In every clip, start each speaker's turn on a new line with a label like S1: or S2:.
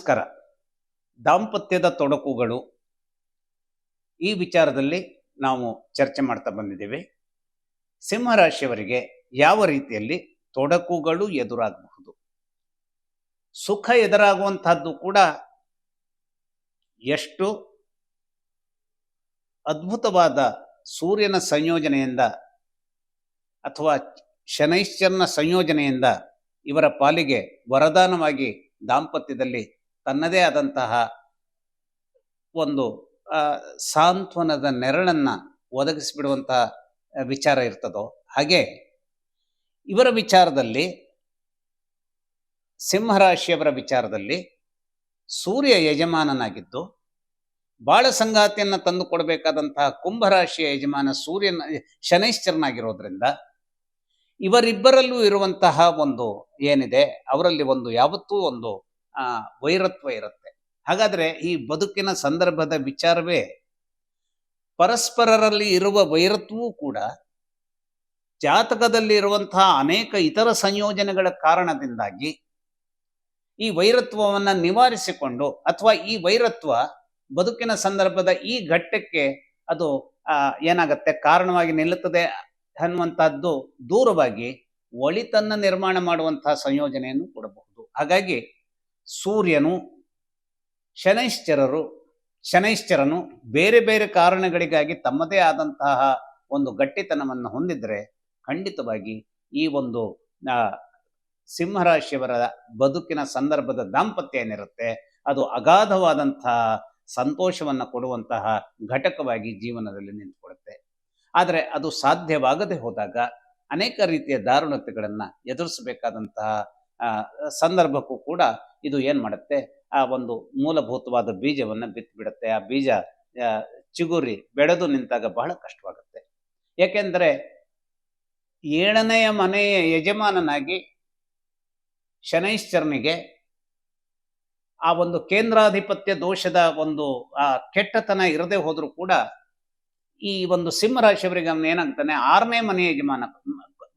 S1: ನಮಸ್ಕಾರ. ದಾಂಪತ್ಯದ ತೊಡಕುಗಳು ಈ ವಿಚಾರದಲ್ಲಿ ನಾವು ಚರ್ಚೆ ಮಾಡ್ತಾ ಬಂದಿದ್ದೇವೆ. ಸಿಂಹರಾಶಿಯವರಿಗೆ ಯಾವ ರೀತಿಯಲ್ಲಿ ತೊಡಕುಗಳು ಎದುರಾಗಬಹುದು, ಸುಖ ಎದುರಾಗುವಂತಹದ್ದು ಕೂಡ ಎಷ್ಟು ಅದ್ಭುತವಾದ ಸೂರ್ಯನ ಸಂಯೋಜನೆಯಿಂದ ಅಥವಾ ಶನೈಶ್ಚರನ ಸಂಯೋಜನೆಯಿಂದ ಇವರ ಪಾಲಿಗೆ ವರದಾನವಾಗಿ ದಾಂಪತ್ಯದಲ್ಲಿ ತನ್ನದೇ ಆದಂತಹ ಒಂದು ಸಾಂತ್ವನದ ನೆರಳನ್ನು ಒದಗಿಸಿಬಿಡುವಂತಹ ವಿಚಾರ ಇರ್ತದೋ ಹಾಗೆ ಇವರ ವಿಚಾರದಲ್ಲಿ, ಸಿಂಹರಾಶಿಯವರ ವಿಚಾರದಲ್ಲಿ ಸೂರ್ಯ ಯಜಮಾನನಾಗಿದ್ದು ಬಾಳ ಸಂಗಾತಿಯನ್ನು ತಂದು ಕೊಡಬೇಕಾದಂತಹ ಕುಂಭರಾಶಿಯ ಯಜಮಾನ ಶನೈಶ್ಚರನಾಗಿರೋದ್ರಿಂದ ಇವರಿಬ್ಬರಲ್ಲೂ ಇರುವಂತಹ ಒಂದು ಏನಿದೆ ಅವರಲ್ಲಿ ಒಂದು ಯಾವತ್ತೂ ಒಂದು ವೈರತ್ವ ಇರುತ್ತೆ. ಹಾಗಾದ್ರೆ ಈ ಬದುಕಿನ ಸಂದರ್ಭದ ವಿಚಾರವೇ ಪರಸ್ಪರರಲ್ಲಿ ಇರುವ ವೈರತ್ವವೂ ಕೂಡ ಜಾತಕದಲ್ಲಿ ಇರುವಂತಹ ಅನೇಕ ಇತರ ಸಂಯೋಜನೆಗಳ ಕಾರಣದಿಂದಾಗಿ ಈ ವೈರತ್ವವನ್ನು ನಿವಾರಿಸಿಕೊಂಡು ಅಥವಾ ಈ ವೈರತ್ವ ಬದುಕಿನ ಸಂದರ್ಭದ ಈ ಘಟ್ಟಕ್ಕೆ ಅದು ಏನಾಗತ್ತೆ ಕಾರಣವಾಗಿ ನಿಲ್ಲುತ್ತದೆ ಅನ್ನುವಂಥದ್ದು ದೂರವಾಗಿ ಒಳಿತನ್ನ ನಿರ್ಮಾಣ ಮಾಡುವಂತಹ ಸಂಯೋಜನೆಯನ್ನು ಕೊಡಬಹುದು. ಹಾಗಾಗಿ ಸೂರ್ಯನು ಶನೈಶ್ಚರನು ಬೇರೆ ಬೇರೆ ಕಾರಣಗಳಿಗಾಗಿ ತಮ್ಮದೇ ಆದಂತಹ ಒಂದು ಗಟ್ಟಿತನವನ್ನು ಹೊಂದಿದ್ರೆ ಖಂಡಿತವಾಗಿ ಈ ಒಂದು ಸಿಂಹರಾಶಿಯವರ ಬದುಕಿನ ಸಂದರ್ಭದ ದಾಂಪತ್ಯ ಏನಿರುತ್ತೆ ಅದು ಅಗಾಧವಾದಂತಹ ಸಂತೋಷವನ್ನು ಕೊಡುವಂತಹ ಘಟಕವಾಗಿ ಜೀವನದಲ್ಲಿ ನಿಂತುಕೊಳ್ಳುತ್ತೆ. ಆದರೆ ಅದು ಸಾಧ್ಯವಾಗದೆ ಹೋದಾಗ ಅನೇಕ ರೀತಿಯ ದಾರುಣತೆಗಳನ್ನು ಎದುರಿಸಬೇಕಾದಂತಹ ಸಂದರ್ಭಕ್ಕೂ ಕೂಡ ಇದು ಏನು ಮಾಡುತ್ತೆ, ಆ ಒಂದು ಮೂಲಭೂತವಾದ ಬೀಜವನ್ನು ಬಿತ್ತುಬಿಡುತ್ತೆ. ಆ ಬೀಜ ಚಿಗುರಿ ಬೆಳೆದು ನಿಂತಾಗ ಬಹಳ ಕಷ್ಟವಾಗುತ್ತೆ. ಯಾಕೆಂದರೆ 7ನೆಯ ಮನೆಯ ಯಜಮಾನನಾಗಿ ಶನೈಶ್ಚರನಿಗೆ ಆ ಒಂದು ಕೇಂದ್ರಾಧಿಪತ್ಯ ದೋಷದ ಒಂದು ಕೆಟ್ಟತನ ಇರದೆ ಹೋದರೂ ಕೂಡ ಈ ಒಂದು ಸಿಂಹರಾಶಿಯವರಿಗೆ ಅವನು ಏನಾಗ್ತಾನೆ, 6ನೇ ಮನೆಯ ಯಜಮಾನ,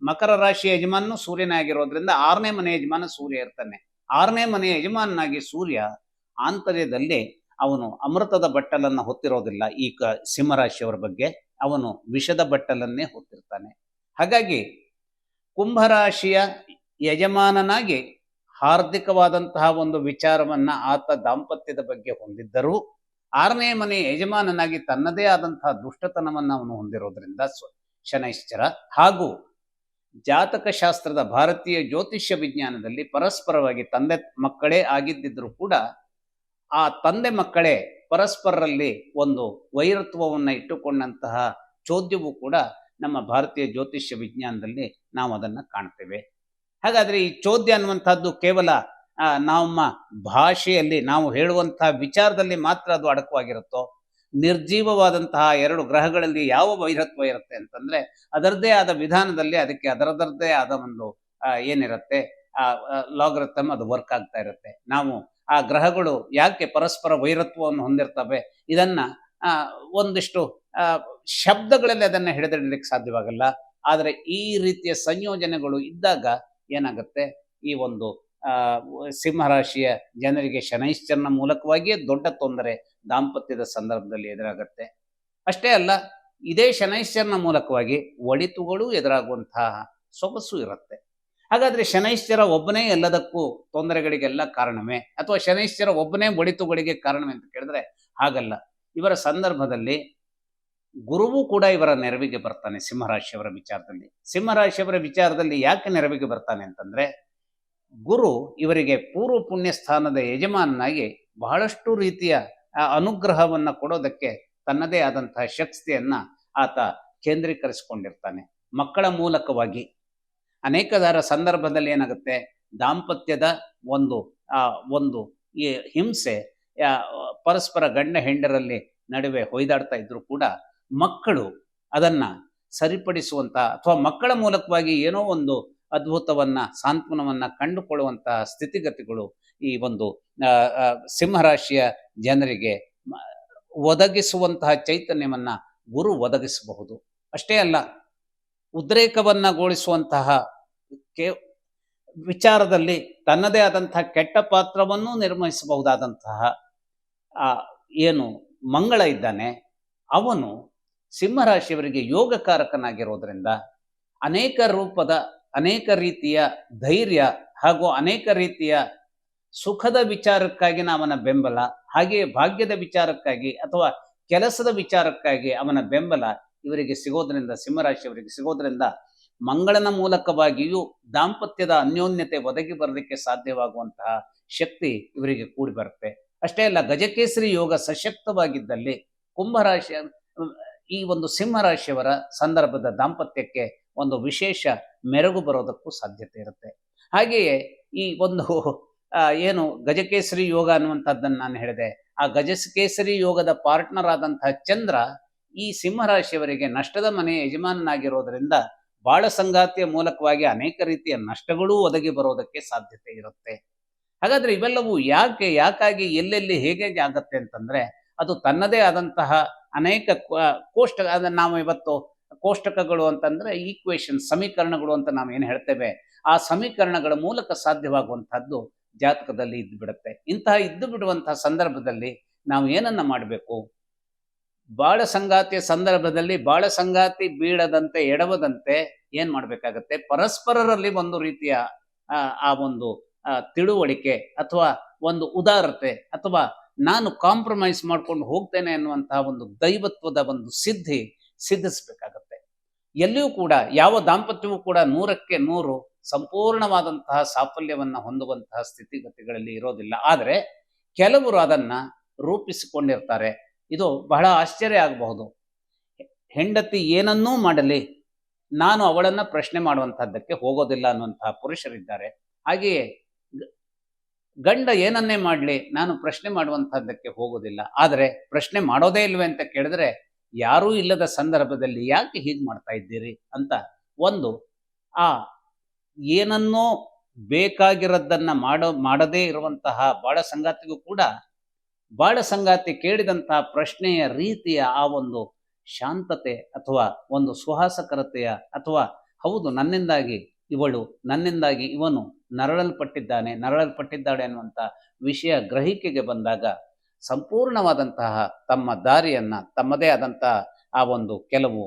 S1: ಮಕರ ರಾಶಿಯ ಯಜಮಾನನು ಸೂರ್ಯನೇ ಆಗಿರೋದ್ರಿಂದ 6ನೇ ಮನೆಯ ಯಜಮಾನ ಸೂರ್ಯ ಇರ್ತಾನೆ. 6ನೇ ಮನೆಯ ಯಜಮಾನನಾಗಿ ಸೂರ್ಯ ಆಂತರ್ಯದಲ್ಲಿ ಅವನು ಅಮೃತದ ಬಟ್ಟಲನ್ನು ಹೊತ್ತಿರೋದಿಲ್ಲ. ಈ ಸಿಂಹರಾಶಿಯವರ ಬಗ್ಗೆ ಅವನು ವಿಷದ ಬಟ್ಟಲನ್ನೇ ಹೊತ್ತಿರ್ತಾನೆ. ಹಾಗಾಗಿ ಕುಂಭರಾಶಿಯ ಯಜಮಾನನಾಗಿ ಹಾರ್ದಿಕವಾದಂತಹ ಒಂದು ವಿಚಾರವನ್ನ ಆತ ದಾಂಪತ್ಯದ ಬಗ್ಗೆ ಹೊಂದಿದ್ದರೂ 6ನೇ ಮನೆಯ ಯಜಮಾನನಾಗಿ ತನ್ನದೇ ಆದಂತಹ ದುಷ್ಟತನವನ್ನು ಅವನು ಹೊಂದಿರೋದ್ರಿಂದ ಶನೈಶ್ಚರ ಹಾಗೂ ಜಾತಕ ಶಾಸ್ತ್ರದ ಭಾರತೀಯ ಜ್ಯೋತಿಷ್ಯ ವಿಜ್ಞಾನದಲ್ಲಿ ಪರಸ್ಪರವಾಗಿ ತಂದೆ ಮಕ್ಕಳೇ ಆಗಿದ್ದಿದ್ರು ಕೂಡ ಆ ತಂದೆ ಮಕ್ಕಳೇ ಪರಸ್ಪರರಲ್ಲಿ ಒಂದು ವೈರತ್ವವನ್ನು ಇಟ್ಟುಕೊಂಡಂತಹ ಚೋದ್ಯವೂ ಕೂಡ ನಮ್ಮ ಭಾರತೀಯ ಜ್ಯೋತಿಷ್ಯ ವಿಜ್ಞಾನದಲ್ಲಿ ನಾವು ಅದನ್ನು ಕಾಣ್ತೇವೆ. ಹಾಗಾದರೆ ಈ ಚೋದ್ಯ ಅನ್ನುವಂಥದ್ದು ಕೇವಲ ನಮ್ಮ ಭಾಷೆಯಲ್ಲಿ ನಾವು ಹೇಳುವಂತಹ ವಿಚಾರದಲ್ಲಿ ಮಾತ್ರ ಅದು ಅಡಕವಾಗಿರುತ್ತೋ, ನಿರ್ಜೀವವಾದಂತಹ 2 ಗ್ರಹಗಳಲ್ಲಿ ಯಾವ ವೈರತ್ವ ಇರುತ್ತೆ ಅಂತಂದ್ರೆ ಅದರದ್ದೇ ಆದ ವಿಧಾನದಲ್ಲಿ ಅದಕ್ಕೆ ಅದರದ್ದೇ ಆದ ಒಂದು ಏನಿರುತ್ತೆ ಲಾಗರಿಥಮ್ ಅದು ವರ್ಕ್ ಆಗ್ತಾ ಇರುತ್ತೆ. ನಾವು ಆ ಗ್ರಹಗಳು ಯಾಕೆ ಪರಸ್ಪರ ವೈರತ್ವವನ್ನು ಹೊಂದಿರ್ತವೆ ಇದನ್ನ ಒಂದಿಷ್ಟು ಶಬ್ದಗಳಲ್ಲಿ ಅದನ್ನು ಹಿಡಿದಿಡಲಿಕ್ಕೆ ಸಾಧ್ಯವಾಗಲ್ಲ. ಆದರೆ ಈ ರೀತಿಯ ಸಂಯೋಜನೆಗಳು ಇದ್ದಾಗ ಏನಾಗುತ್ತೆ, ಈ ಒಂದು ಸಿಂಹರಾಶಿಯ ಜನರಿಗೆ ಶನೈಶ್ಚರನ ಮೂಲಕವಾಗಿಯೇ ದೊಡ್ಡ ತೊಂದರೆ ದಾಂಪತ್ಯದ ಸಂದರ್ಭದಲ್ಲಿ ಎದುರಾಗುತ್ತೆ. ಅಷ್ಟೇ ಅಲ್ಲ, ಇದೇ ಶನೈಶ್ಚರನ ಮೂಲಕವಾಗಿ ಒಳಿತುಗಳು ಎದುರಾಗುವಂತಹ ಸೊಗಸು ಇರುತ್ತೆ. ಹಾಗಾದ್ರೆ ಶನೈಶ್ಚರ ಒಬ್ಬನೇ ಎಲ್ಲದಕ್ಕೂ ತೊಂದರೆಗಳಿಗೆಲ್ಲ ಕಾರಣವೇ, ಅಥವಾ ಶನೈಶ್ಚರ ಒಬ್ಬನೇ ಒಳಿತುಗಳಿಗೆ ಕಾರಣವೇ ಅಂತ ಕೇಳಿದ್ರೆ ಹಾಗಲ್ಲ. ಇವರ ಸಂದರ್ಭದಲ್ಲಿ ಗುರುವು ಕೂಡ ಇವರ ನೆರವಿಗೆ ಬರ್ತಾನೆ. ಸಿಂಹರಾಶಿಯವರ ವಿಚಾರದಲ್ಲಿ ಯಾಕೆ ನೆರವಿಗೆ ಬರ್ತಾನೆ ಅಂತಂದ್ರೆ, ಗುರು ಇವರಿಗೆ ಪೂರ್ವ ಪುಣ್ಯ ಸ್ಥಾನದ ಯಜಮಾನನಾಗಿ ಬಹಳಷ್ಟು ರೀತಿಯ ಅನುಗ್ರಹವನ್ನು ಕೊಡೋದಕ್ಕೆ ತನ್ನದೇ ಆದಂತಹ ಶಕ್ತಿಯನ್ನ ಆತ ಕೇಂದ್ರೀಕರಿಸಿಕೊಂಡಿರ್ತಾನೆ. ಮಕ್ಕಳ ಮೂಲಕವಾಗಿ ಅನೇಕದಾರ ಸಂದರ್ಭದಲ್ಲಿ ಏನಾಗುತ್ತೆ, ದಾಂಪತ್ಯದ ಒಂದು ಈ ಹಿಂಸೆ ಪರಸ್ಪರ ಗಂಡ ಹೆಂಡರಲ್ಲಿ ನಡುವೆ ಹೊಯ್ದಾಡ್ತಾ ಇದ್ರು ಕೂಡ ಮಕ್ಕಳು ಅದನ್ನ ಸರಿಪಡಿಸುವಂತಹ ಅಥವಾ ಮಕ್ಕಳ ಮೂಲಕವಾಗಿ ಏನೋ ಒಂದು ಅದ್ಭುತವನ್ನ ಸಾಂತ್ವನವನ್ನ ಕಂಡುಕೊಳ್ಳುವಂತಹ ಸ್ಥಿತಿಗತಿಗಳು ಈ ಒಂದು ಸಿಂಹರಾಶಿಯ ಜನರಿಗೆ ಒದಗಿಸುವಂತಹ ಚೈತನ್ಯವನ್ನ ಗುರು ಒದಗಿಸಬಹುದು. ಅಷ್ಟೇ ಅಲ್ಲ, ಉದ್ರೇಕವನ್ನಗೊಳಿಸುವಂತಹ ವಿಚಾರದಲ್ಲಿ ತನ್ನದೇ ಆದಂತಹ ಕೆಟ್ಟ ಪಾತ್ರವನ್ನು ನಿರ್ವಹಿಸಬಹುದಾದಂತಹ ಆ ಏನು ಮಂಗಳ ಇದ್ದಾನೆ, ಅವನು ಸಿಂಹರಾಶಿಯವರಿಗೆ ಯೋಗಕಾರಕನಾಗಿರೋದ್ರಿಂದ ಅನೇಕ ರೂಪದ, ಅನೇಕ ರೀತಿಯ ಧೈರ್ಯ ಹಾಗೂ ಅನೇಕ ರೀತಿಯ ಸುಖದ ವಿಚಾರಕ್ಕಾಗಿ ಅವನ ಬೆಂಬಲ, ಹಾಗೆಯೇ ಭಾಗ್ಯದ ವಿಚಾರಕ್ಕಾಗಿ ಅಥವಾ ಕೆಲಸದ ವಿಚಾರಕ್ಕಾಗಿ ಅವನ ಬೆಂಬಲ ಇವರಿಗೆ ಸಿಗೋದ್ರಿಂದ, ಸಿಂಹರಾಶಿಯವರಿಗೆ ಸಿಗೋದ್ರಿಂದ ಮಂಗಳನ ಮೂಲಕವಾಗಿಯೂ ದಾಂಪತ್ಯದ ಅನ್ಯೋನ್ಯತೆ ಒದಗಿ ಬರಲಿಕ್ಕೆ ಸಾಧ್ಯವಾಗುವಂತಹ ಶಕ್ತಿ ಇವರಿಗೆ ಕೂಡಿ ಬರುತ್ತೆ. ಅಷ್ಟೇ ಅಲ್ಲ, ಗಜಕೇಸರಿ ಯೋಗ ಸಶಕ್ತವಾಗಿದ್ದಲ್ಲಿ ಕುಂಭರಾಶಿಯ ಈ ಒಂದು ಸಿಂಹರಾಶಿಯವರ ಸಂದರ್ಭದ ದಾಂಪತ್ಯಕ್ಕೆ ಒಂದು ವಿಶೇಷ ಮೆರುಗು ಬರೋದಕ್ಕೂ ಸಾಧ್ಯತೆ ಇರುತ್ತೆ. ಹಾಗೆಯೇ ಈ ಒಂದು ಏನು ಗಜಕೇಸರಿ ಯೋಗ ಅನ್ನುವಂಥದ್ದನ್ನು ನಾನು ಹೇಳಿದೆ, ಆ ಗಜಕೇಸರಿ ಯೋಗದ ಪಾರ್ಟ್ನರ್ ಆದಂತಹ ಚಂದ್ರ ಈ ಸಿಂಹರಾಶಿಯವರಿಗೆ ನಷ್ಟದ ಮನೆಯ ಯಜಮಾನನಾಗಿರೋದ್ರಿಂದ ಬಾಳ ಸಂಗಾತಿಯ ಮೂಲಕವಾಗಿ ಅನೇಕ ರೀತಿಯ ನಷ್ಟಗಳೂ ಒದಗಿ ಬರೋದಕ್ಕೆ ಸಾಧ್ಯತೆ ಇರುತ್ತೆ. ಹಾಗಾದ್ರೆ ಇವೆಲ್ಲವೂ ಯಾಕಾಗಿ ಎಲ್ಲೆಲ್ಲಿ ಹೇಗೆ ಆಗತ್ತೆ ಅಂತಂದ್ರೆ, ಅದು ತನ್ನದೇ ಆದಂತಹ ಅನೇಕ ಅದನ್ನ ನಾವು ಇವತ್ತು ಕೋಷ್ಟಕಗಳು ಅಂತಂದ್ರೆ ಈಕ್ವೇಶನ್, ಸಮೀಕರಣಗಳು ಅಂತ ನಾವು ಏನು ಹೇಳ್ತೇವೆ, ಆ ಸಮೀಕರಣಗಳ ಮೂಲಕ ಸಾಧ್ಯವಾಗುವಂತಹದ್ದು ಜಾತಕದಲ್ಲಿ ಇದ್ದು ಬಿಡುತ್ತೆ. ಇಂತಹ ಇದ್ದು ಬಿಡುವಂತಹ ಸಂದರ್ಭದಲ್ಲಿ ನಾವು ಏನನ್ನ ಮಾಡಬೇಕು? ಬಾಳ ಸಂಗಾತಿಯ ಸಂದರ್ಭದಲ್ಲಿ ಬಾಳ ಸಂಗಾತಿ ಬೀಳದಂತೆ, ಎಡವದಂತೆ ಏನ್ ಮಾಡ್ಬೇಕಾಗತ್ತೆ? ಪರಸ್ಪರರಲ್ಲಿ ಒಂದು ರೀತಿಯ ಆ ಒಂದು ತಿಳುವಳಿಕೆ ಅಥವಾ ಒಂದು ಉದಾರತೆ ಅಥವಾ ನಾನು ಕಾಂಪ್ರಮೈಸ್ ಮಾಡ್ಕೊಂಡು ಹೋಗ್ತೇನೆ ಅನ್ನುವಂತಹ ಒಂದು ದೈವತ್ವದ ಒಂದು ಸಿದ್ಧಿಸಬೇಕಾಗತ್ತೆ. ಎಲ್ಲಿಯೂ ಕೂಡ ಯಾವ ದಾಂಪತ್ಯವೂ ಕೂಡ 100ಕ್ಕೆ 100 ಸಂಪೂರ್ಣವಾದಂತಹ ಸಾಫಲ್ಯವನ್ನ ಹೊಂದುವಂತಹ ಸ್ಥಿತಿಗತಿಗಳಲ್ಲಿ ಇರೋದಿಲ್ಲ. ಆದರೆ ಕೆಲವರು ಅದನ್ನ ರೂಪಿಸಿಕೊಂಡಿರ್ತಾರೆ. ಇದು ಬಹಳ ಆಶ್ಚರ್ಯ ಆಗಬಹುದು. ಹೆಂಡತಿ ಏನನ್ನೂ ಮಾಡಲಿ, ನಾನು ಅವಳನ್ನ ಪ್ರಶ್ನೆ ಮಾಡುವಂತಹದ್ದಕ್ಕೆ ಹೋಗೋದಿಲ್ಲ ಅನ್ನುವಂತಹ ಪುರುಷರಿದ್ದಾರೆ. ಹಾಗೆಯೇ ಗಂಡ ಏನನ್ನೇ ಮಾಡಲಿ, ನಾನು ಪ್ರಶ್ನೆ ಮಾಡುವಂತಹದ್ದಕ್ಕೆ ಹೋಗೋದಿಲ್ಲ. ಆದರೆ ಪ್ರಶ್ನೆ ಮಾಡೋದೇ ಇಲ್ವೇ ಅಂತ ಕೇಳಿದ್ರೆ, ಯಾರೂ ಇಲ್ಲದ ಸಂದರ್ಭದಲ್ಲಿ ಯಾಕೆ ಹೀಗೆ ಮಾಡ್ತಾ ಇದ್ದೀರಿ ಅಂತ ಒಂದು ಆ ಏನನ್ನೋ ಬೇಕಾಗಿರೋದನ್ನ ಮಾಡದೇ ಇರುವಂತಹ ಬಾಳ ಸಂಗಾತಿಗೂ ಕೂಡ ಬಾಳ ಸಂಗಾತಿ ಕೇಳಿದಂತಹ ಪ್ರಶ್ನೆಯ ರೀತಿಯ ಆ ಒಂದು ಶಾಂತತೆ ಅಥವಾ ಒಂದು ಸುಹಾಸಕರತೆಯ ಅಥವಾ ಹೌದು ನನ್ನಿಂದಾಗಿ ಇವಳು, ನನ್ನಿಂದಾಗಿ ಇವನು ನರಳಲ್ಪಟ್ಟಿದ್ದಾಳೆ ಅನ್ನುವಂಥ ವಿಷಯ ಗ್ರಹಿಕೆಗೆ ಬಂದಾಗ ಸಂಪೂರ್ಣವಾದಂತಹ ತಮ್ಮ ದಾರಿಯನ್ನ, ತಮ್ಮದೇ ಆದಂತಹ ಆ ಒಂದು ಕೆಲವು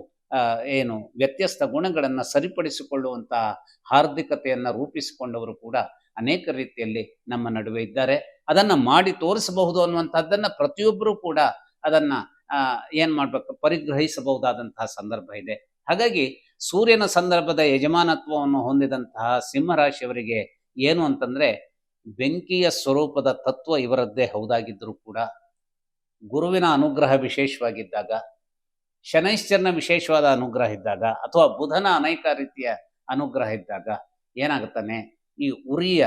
S1: ಏನು ವ್ಯತ್ಯಸ್ತ ಗುಣಗಳನ್ನು ಸರಿಪಡಿಸಿಕೊಳ್ಳುವಂತಹ ಹಾರ್ದಿಕತೆಯನ್ನು ರೂಪಿಸಿಕೊಂಡವರು ಕೂಡ ಅನೇಕ ರೀತಿಯಲ್ಲಿ ನಮ್ಮ ನಡುವೆ ಇದ್ದಾರೆ. ಅದನ್ನ ಮಾಡಿ ತೋರಿಸಬಹುದು ಅನ್ನುವಂಥದ್ದನ್ನ ಪ್ರತಿಯೊಬ್ಬರೂ ಕೂಡ ಅದನ್ನ ಏನ್ ಮಾಡ್ಬೇಕು, ಪರಿಗ್ರಹಿಸಬಹುದಾದಂತಹ ಸಂದರ್ಭ ಇದೆ. ಹಾಗಾಗಿ ಸೂರ್ಯನ ಸಂದರ್ಭದ ಯಜಮಾನತ್ವವನ್ನು ಹೊಂದಿದಂತಹ ಸಿಂಹರಾಶಿಯವರಿಗೆ ಏನು ಅಂತಂದ್ರೆ, ಬೆಂಕಿಯ ಸ್ವರೂಪದ ತತ್ವ ಇವರದ್ದೇ ಹೌದಾಗಿದ್ದರೂ ಕೂಡ ಗುರುವಿನ ಅನುಗ್ರಹ ವಿಶೇಷವಾಗಿದ್ದಾಗ, ಶನೈಶ್ಚರನ ವಿಶೇಷವಾದ ಅನುಗ್ರಹ ಇದ್ದಾಗ ಅಥವಾ ಬುಧನ ಅನೇಕ ರೀತಿಯ ಅನುಗ್ರಹ ಇದ್ದಾಗ ಏನಾಗುತ್ತಾನೆ, ಈ ಉರಿಯ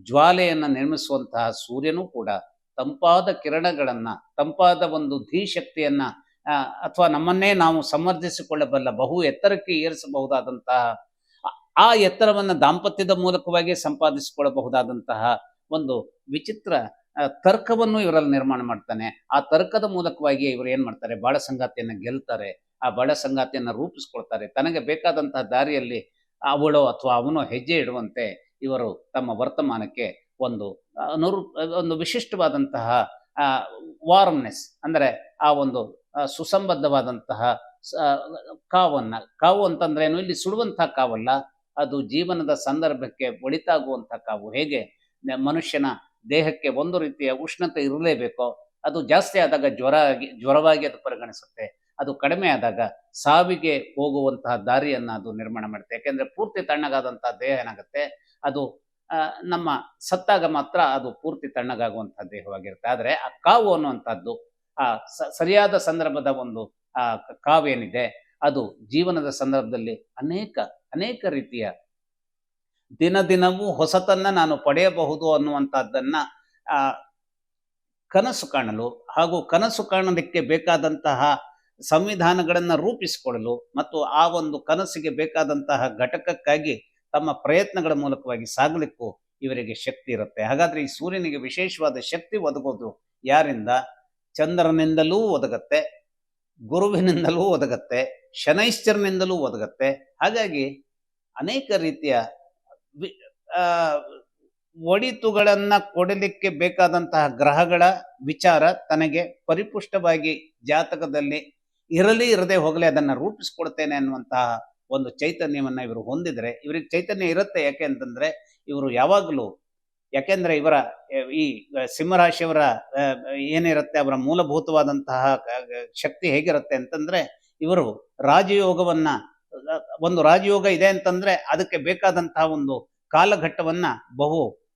S1: ಜ್ವಾಲೆಯನ್ನು ನಿರ್ಮಿಸುವಂತಹ ಸೂರ್ಯನೂ ಕೂಡ ತಂಪಾದ ಕಿರಣಗಳನ್ನ, ತಂಪಾದ ಒಂದು ಧೀಶಕ್ತಿಯನ್ನ ಅಥವಾ ನಮ್ಮನ್ನೇ ನಾವು ಸಮರ್ಥಿಸಿಕೊಳ್ಳಬಲ್ಲ, ಬಹು ಎತ್ತರಕ್ಕೆ ಏರಿಸಬಹುದಾದಂತಹ ಆ ಎತ್ತರವನ್ನು ದಾಂಪತ್ಯದ ಮೂಲಕವಾಗಿ ಸಂಪಾದಿಸಿಕೊಳ್ಳಬಹುದಾದಂತಹ ಒಂದು ವಿಚಿತ್ರ ತರ್ಕವನ್ನು ಇವರಲ್ಲಿ ನಿರ್ಮಾಣ ಮಾಡ್ತಾನೆ. ಆ ತರ್ಕದ ಮೂಲಕವಾಗಿ ಇವರು ಏನ್ ಮಾಡ್ತಾರೆ, ಬಾಳ ಸಂಗಾತಿಯನ್ನ ಗೆಲ್ತಾರೆ, ಆ ಬಾಳ ಸಂಗಾತಿಯನ್ನ ರೂಪಿಸ್ಕೊಳ್ತಾರೆ. ತನಗೆ ಬೇಕಾದಂತಹ ದಾರಿಯಲ್ಲಿ ಅವಳೋ ಅಥವಾ ಅವನೋ ಹೆಜ್ಜೆ ಇಡುವಂತೆ ಇವರು ತಮ್ಮ ವರ್ತಮಾನಕ್ಕೆ ಒಂದು ವಿಶಿಷ್ಟವಾದಂತಹ ವಾರ್ಮ್ನೆಸ್, ಅಂದರೆ ಆ ಒಂದು ಸುಸಂಬದ್ಧವಾದಂತಹ ಕಾವು ಅಂತಂದ್ರೆ ಏನು, ಇಲ್ಲಿ ಸುಡುವಂತಹ ಕಾವಲ್ಲ, ಅದು ಜೀವನದ ಸಂದರ್ಭಕ್ಕೆ ಒಳಿತಾಗುವಂತಹ ಕಾವು. ಹೇಗೆ ಮನುಷ್ಯನ ದೇಹಕ್ಕೆ ಒಂದು ರೀತಿಯ ಉಷ್ಣತೆ ಇರಲೇಬೇಕೋ, ಅದು ಜಾಸ್ತಿ ಆದಾಗ ಜ್ವರವಾಗಿ ಅದು ಪರಿಗಣಿಸುತ್ತೆ, ಅದು ಕಡಿಮೆ ಆದಾಗ ಸಾವಿಗೆ ಹೋಗುವಂತಹ ದಾರಿಯನ್ನ ಅದು ನಿರ್ಮಾಣ ಮಾಡುತ್ತೆ. ಯಾಕೆಂದ್ರೆ ಪೂರ್ತಿ ತಣ್ಣಗಾದಂತಹ ದೇಹ ಏನಾಗುತ್ತೆ, ಅದು ನಮ್ಮ ಸತ್ತಾಗ ಮಾತ್ರ ಅದು ಪೂರ್ತಿ ತಣ್ಣಗಾಗುವಂತಹ ದೇಹವಾಗಿರುತ್ತೆ. ಆದರೆ ಆ ಕಾವು ಅನ್ನುವಂಥದ್ದು ಆ ಸರಿಯಾದ ಸಂದರ್ಭದ ಒಂದು ಕಾವೇನಿದೆ, ಅದು ಜೀವನದ ಸಂದರ್ಭದಲ್ಲಿ ಅನೇಕ ರೀತಿಯ ದಿನವೂ ಹೊಸತನ್ನ ನಾನು ಪಡೆಯಬಹುದು ಅನ್ನುವಂಥದ್ದನ್ನ ಕನಸು ಕಾಣಲು ಹಾಗೂ ಕನಸು ಕಾಣಲಿಕ್ಕೆ ಬೇಕಾದಂತಹ ಸಂವಿಧಾನಗಳನ್ನ ರೂಪಿಸಿಕೊಳ್ಳಲು ಮತ್ತು ಆ ಒಂದು ಕನಸಿಗೆ ಬೇಕಾದಂತಹ ಘಟಕಕ್ಕಾಗಿ ತಮ್ಮ ಪ್ರಯತ್ನಗಳ ಮೂಲಕವಾಗಿ ಸಾಗಲಿಕ್ಕೂ ಇವರಿಗೆ ಶಕ್ತಿ ಇರುತ್ತೆ. ಹಾಗಾದ್ರೆ ಈ ಸೂರ್ಯನಿಗೆ ವಿಶೇಷವಾದ ಶಕ್ತಿ ಒದಗೋದು ಯಾರಿಂದ? ಚಂದ್ರನಿಂದಲೂ ಒದಗತ್ತೆ, ಗುರುವಿನಿಂದಲೂ ಒದಗತ್ತೆ, ಶನೈಶ್ಚರನಿಂದಲೂ ಒದಗತ್ತೆ. ಹಾಗಾಗಿ ಅನೇಕ ರೀತಿಯ ಆ ಒಳಿತುಗಳನ್ನ ಕೊಡಲಿಕ್ಕೆ ಬೇಕಾದಂತಹ ಗ್ರಹಗಳ ವಿಚಾರ ತನಗೆ ಪರಿಪುಷ್ಟವಾಗಿ ಜಾತಕದಲ್ಲಿ ಇರಲಿ ಇರದೆ ಹೋಗಲಿ ಅದನ್ನ ರೂಪಿಸ್ಕೊಡ್ತೇನೆ ಅನ್ನುವಂತಹ ಒಂದು ಚೈತನ್ಯವನ್ನ ಇವರು ಹೊಂದಿದ್ರೆ, ಇವರಿಗೆ ಚೈತನ್ಯ ಇರುತ್ತೆ. ಯಾಕೆ ಅಂತಂದ್ರೆ ಇವರು ಯಾವಾಗಲೂ, ಯಾಕೆಂದ್ರೆ ಇವರ ಈ ಸಿಂಹರಾಶಿಯವರ ಏನಿರುತ್ತೆ ಅವರ ಮೂಲಭೂತವಾದಂತಹ ಶಕ್ತಿ ಹೇಗಿರುತ್ತೆ ಅಂತಂದ್ರೆ, ಇವರು ರಾಜಯೋಗವನ್ನ, ಒಂದು ರಾಜಯೋಗ ಇದೆ ಅಂತಂದ್ರೆ ಅದಕ್ಕೆ ಬೇಕಾದಂತಹ ಒಂದು ಕಾಲಘಟ್ಟವನ್ನ ಬಹು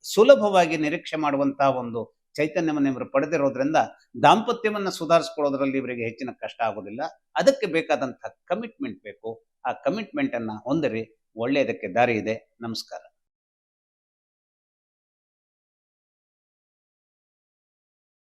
S1: ಸುಲಭವಾಗಿ ನಿರೀಕ್ಷೆ ಮಾಡುವಂತಹ ಒಂದು ಚೈತನ್ಯವನ್ನು ಇವರು ಪಡೆದಿರೋದ್ರಿಂದ ದಾಂಪತ್ಯವನ್ನ ಸುಧಾರಿಸ್ಕೊಳ್ಳೋದ್ರಲ್ಲಿ ಇವರಿಗೆ ಹೆಚ್ಚಿನ ಕಷ್ಟ ಆಗೋದಿಲ್ಲ. ಅದಕ್ಕೆ ಬೇಕಾದಂತಹ ಕಮಿಟ್ಮೆಂಟ್ ಬೇಕು. ಆ ಕಮಿಟ್ಮೆಂಟ್ ಅನ್ನ ಹೊಂದಿರಿ, ಒಳ್ಳೆಯದಕ್ಕೆ ದಾರಿ ಇದೆ. ನಮಸ್ಕಾರ.